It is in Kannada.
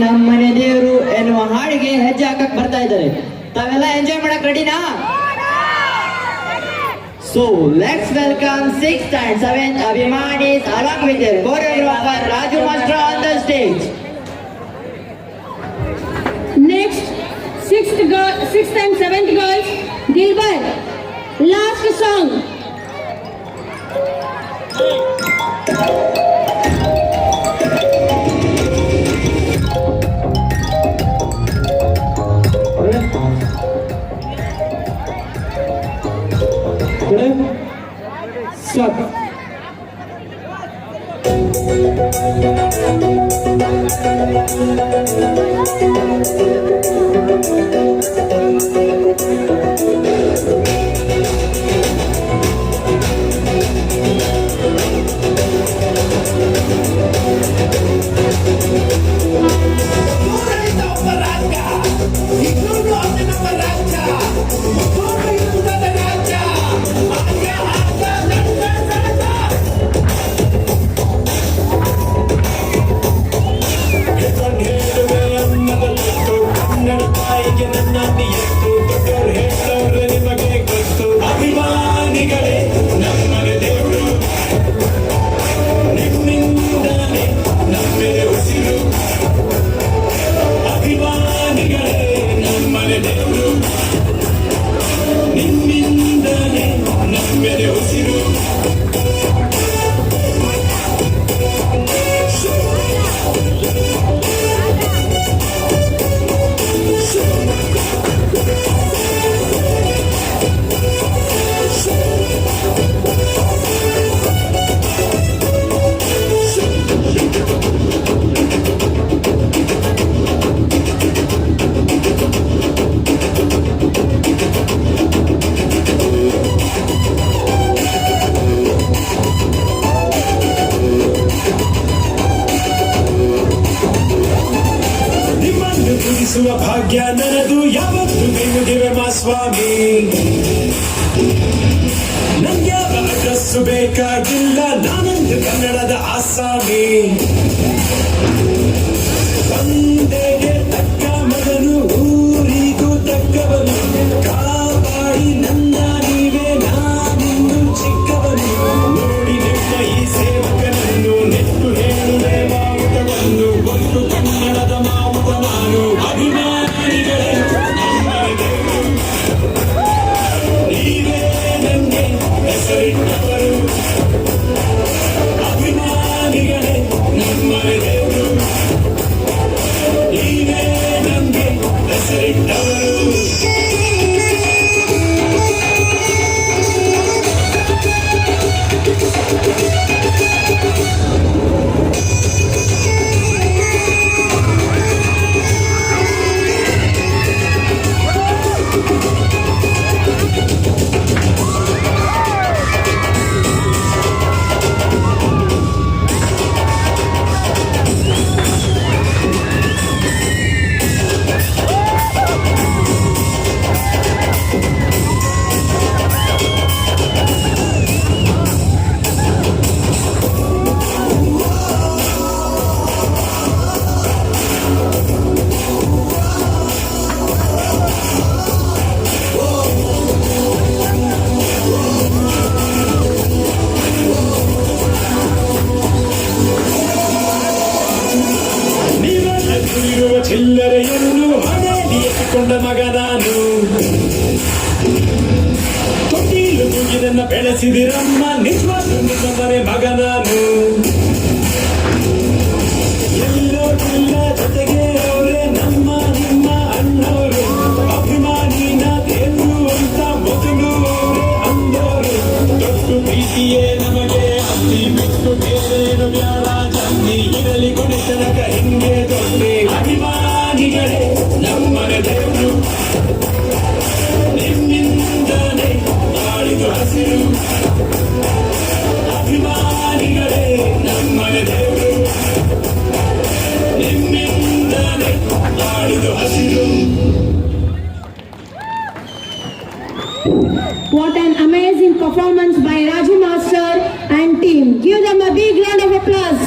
ನಮ್ಮನೆ ದೇವರು ಎನ್ನುವ ಹಾಡಿಗೆ ಹೆಜ್ಜೆ ಹಾಕಕ್ ಬರ್ತಾ ಇದ್ದಾರೆ. ತಾವೆಲ್ಲ ಎಂಜಾಯ್ ಮಾಡಕ್ ರೆಡಿನಾ? So let's welcome 6th and 7th Abhimanis along with their choreographer Raju Master on the stage. Next, 6th and 7th girls, Dilbar. Last song. Stop. ಭಾಗ್ಯ ನನ್ನದು ಯಾವತ್ತು ಕೈಮುಗಿವೆ ಮಾ ಸ್ವಾಮಿ. ನಂಗ್ಯಾವ ಅಡ್ರೆಸ್ಸು ಬೇಕಾಗಿಲ್ಲ, ನಾನೊಂದು ಕನ್ನಡದ ಆಸಾಮಿ. ತಂದೆಗೆ ತಕ್ಕ ಮಗನು, ಊರಿಗೂ ತಕ್ಕವನು, ಕಾಪಾಡಿ ನನ್ನ ನೀವೇ ನಾನಿನ್ನು ಚಿಕ್ಕವನು. ನೋಡಿ ನಿಮ್ಮ ಈ ಸೇವಕನನ್ನು, ನೆಟ್ಟು ಹೇಳುವೆ ಮಾವುತವನ್ನು, ಒಂದು ಕನ್ನಡದ ಮಾವುತ ನಾನು. ಅಭಿಮಾನಿಗಳೇ ನಮ್ಮನೆ ದೇವರು, ನೀವೇ ನನಗೆ ಹೆಸರಿಟ್ಟವರು. ಅಭಿಮಾನಿಗಳೇ ನಮ್ಮನೆ ದೇವರು, ನೀವೇ ನನಗೆ ಹೆಸರಿಟ್ಟವರು. ಚಿಲ್ಲರೆಯನ್ನು ಹಣೆಯಲ್ಲಿ ಎತ್ತಿಕೊಂಡ ಮಗ ನಾನು. ತೊಟ್ಟಿಲು ತೂಗಿ ನನ್ನ ಬೆಳೆಸಿದಿರಮ್ಮ, ನಿಜವಾದ ಮನೆ ಮಗ ನಾನು. ಎಲ್ಲೋ ಇಲ್ಲ ಜೊತೆಗೆ ಅವರೇ ನಮ್ಮ ನಿಮ್ಮ ಅಣ್ಣವರು. ಅಭಿಮಾನಿನ ದೇವರು ಅಂತ ಮೊದಲು ಅವರೇ ಅಂದವರು. ದೊಡ್ಡ ಪ್ರೀತಿಯೇ ನಮಗೆ ಅಲ್ಲಿ ಬಿಟ್ಟು ಬೇರೇನು ಬ್ಯಾಡ ಜಲ್ಲಿ. ಇರಲಿ ಕೊನೆ ತನಕ ಹಿಂಗೆ ದೊಡ್ಡೆ. ಅಭಿಮಾನಿಗಳೇ ನಮ್ಮನೆ ದೇವರು, ನಿಮ್ಮಿಂದಲೇ ನಾಳಿದು ಹಸಿರು. ಅಭಿಮಾನಿಗಳೇ ನಮ್ಮನೆ ದೇವರು, ನಿಮ್ಮಿಂದಲೇ ನಾಳಿದು ಹಸಿರು. What an amazing performance by Raju Master and team. Give them a big round of applause.